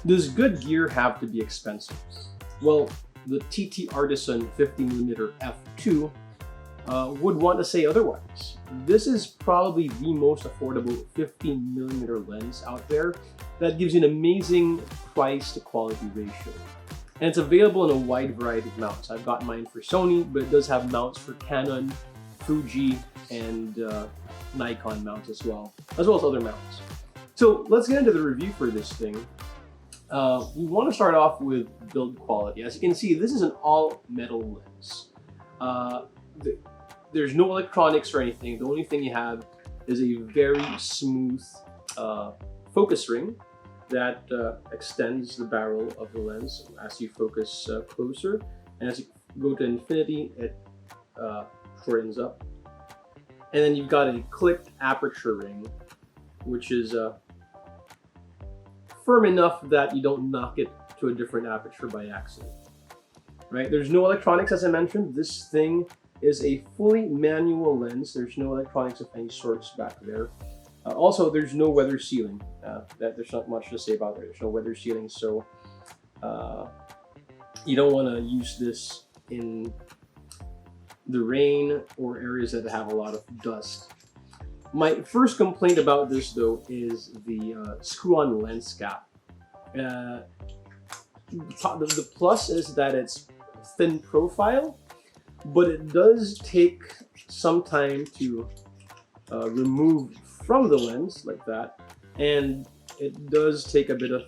Does good gear have to be expensive? Well, the TTArtisan 50mm f2 would want to say otherwise. This is probably the most affordable 15mm lens out there that gives you an amazing price to quality ratio. And it's available in a wide variety of mounts. I've got mine for Sony, but it does have mounts for Canon, Fuji, and Nikon mounts as well as other mounts. So let's get into the review for this thing. We want to start off with build quality. As you can see, this is an all metal lens. There's no electronics or anything. The only thing you have is a very smooth focus ring that extends the barrel of the lens as you focus closer, and as you go to infinity, it shortens up. And then you've got a clipped aperture ring, which is firm enough that you don't knock it to a different aperture by accident. Right? There's no electronics, as I mentioned. This thing is a fully manual lens. There's no electronics of any sorts back there. Also, there's no weather sealing. There's not much to say about it. There's no weather sealing, so you don't want to use this in the rain or areas that have a lot of dust. My first complaint about this, though, is the screw-on lens cap. The plus is that it's thin profile, but it does take some time to remove from the lens like that, and it does take a bit of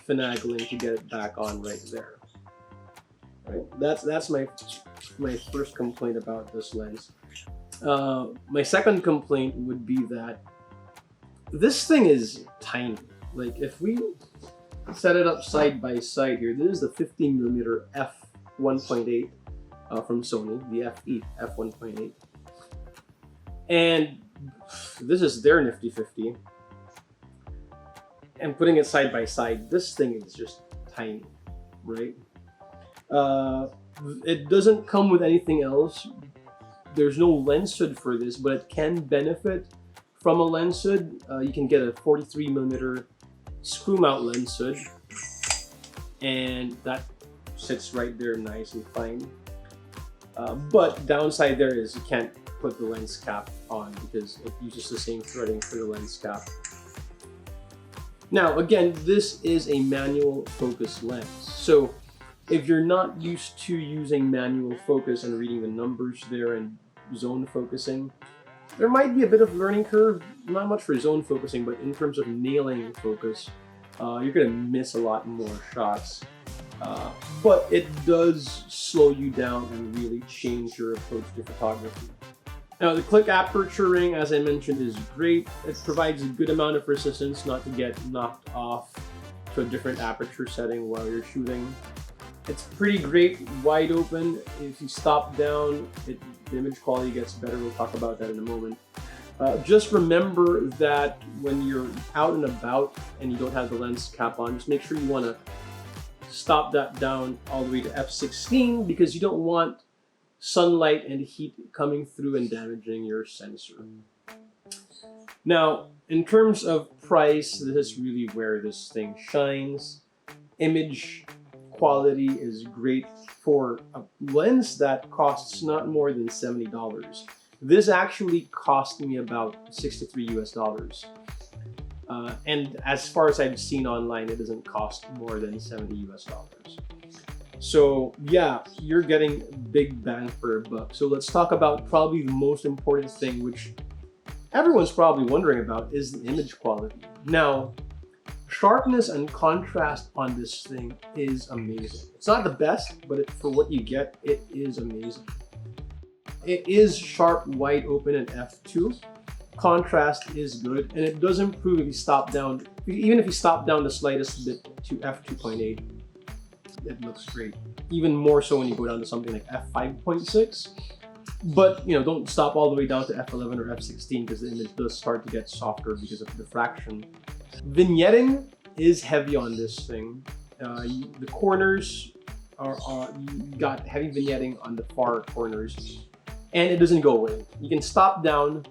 finagling to get it back on right there. Right, that's my first complaint about this lens. My second complaint would be that this thing is tiny. Like, if we set it up side by side here, this is the 15mm f1.8 from Sony, the FE f1.8, and this is their nifty 50. And putting it side by side, this thing is just tiny, right? It doesn't come with anything else. There's no lens hood for this, but it can benefit from a lens hood. You can get a 43mm screw mount lens hood, and that sits right there nice and fine. But downside there is you can't put the lens cap on because it uses the same threading for the lens cap. Now again, this is a manual focus lens, so if you're not used to using manual focus and reading the numbers there and zone focusing, there might be a bit of learning curve. Not much for zone focusing, but in terms of nailing focus, you're gonna miss a lot more shots. But it does slow you down and really change your approach to photography. Now, the click aperture ring, as I mentioned, is great. It provides a good amount of resistance not to get knocked off to a different aperture setting while you're shooting. It's pretty great wide open. If you stop down, the image quality gets better. We'll talk about that in a moment. Just remember that when you're out and about and you don't have the lens cap on, just make sure you want to stop that down all the way to f16, because you don't want sunlight and heat coming through and damaging your sensor. Now, in terms of price, this is really where this thing shines. Image quality is great for a lens that costs not more than $70. This actually cost me about 63 US dollars. And as far as I've seen online, it doesn't cost more than 70 US dollars. So yeah, you're getting big bang for a buck. So let's talk about probably the most important thing, which everyone's probably wondering about, is the image quality. Now, sharpness and contrast on this thing is amazing. It's not the best, but for what you get, it is amazing. It is sharp, wide open in f2. Contrast is good, and it does improve if you stop down. Even if you stop down the slightest bit to f2.8, it looks great. Even more so when you go down to something like f5.6. But don't stop all the way down to f11 or f16, because the image does start to get softer because of diffraction. Vignetting is heavy on this thing. The corners you got heavy vignetting on the far corners, and it doesn't go away. You can stop down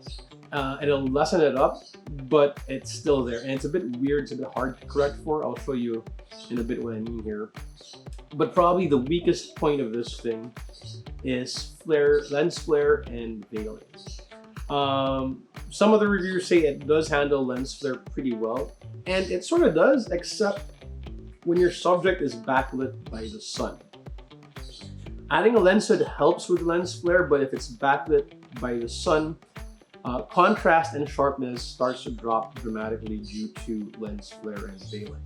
It'll lessen it up, but it's still there. And it's a bit weird, it's a bit hard to correct for. I'll show you in a bit what I mean here. But probably the weakest point of this thing is lens flare and veiling. Some of the reviewers say it does handle lens flare pretty well, and it sort of does, except when your subject is backlit by the sun. Adding a lens hood helps with lens flare, but if it's backlit by the sun, contrast and sharpness starts to drop dramatically due to lens flare and veiling.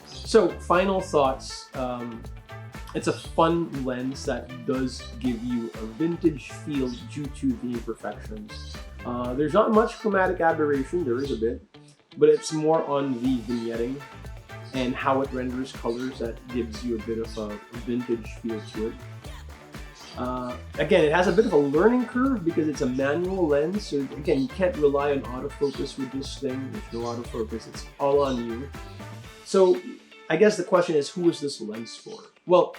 So, final thoughts. It's a fun lens that does give you a vintage feel due to the imperfections. There's not much chromatic aberration, there is a bit, but it's more on the vignetting and how it renders colors that gives you a bit of a vintage feel to it. Again, it has a bit of a learning curve because it's a manual lens, so again, you can't rely on autofocus with this thing. There's no autofocus, it's all on you. So I guess the question is, who is this lens for? Well,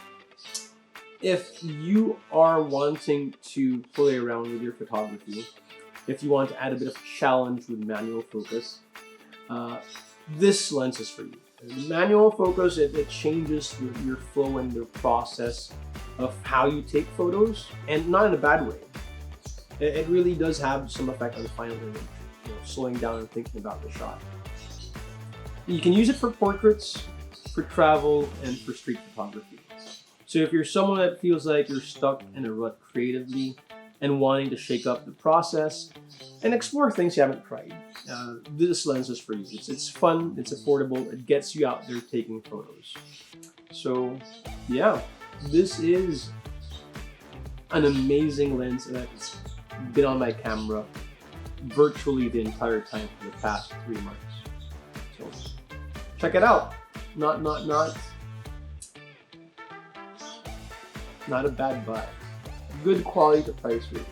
if you are wanting to play around with your photography, if you want to add a bit of challenge with manual focus, this lens is for you. Manual focus, it changes your flow and the process of how you take photos, and not in a bad way. It really does have some effect on the final image, slowing down and thinking about the shot. You can use it for portraits, for travel, and for street photography. So if you're someone that feels like you're stuck in a rut creatively and wanting to shake up the process and explore things you haven't tried, this lens is for you. It's fun, it's affordable, it gets you out there taking photos. So yeah, this is an amazing lens that's been on my camera virtually the entire time for the past 3 months. So check it out. Not a bad buy. Good quality to price ratio.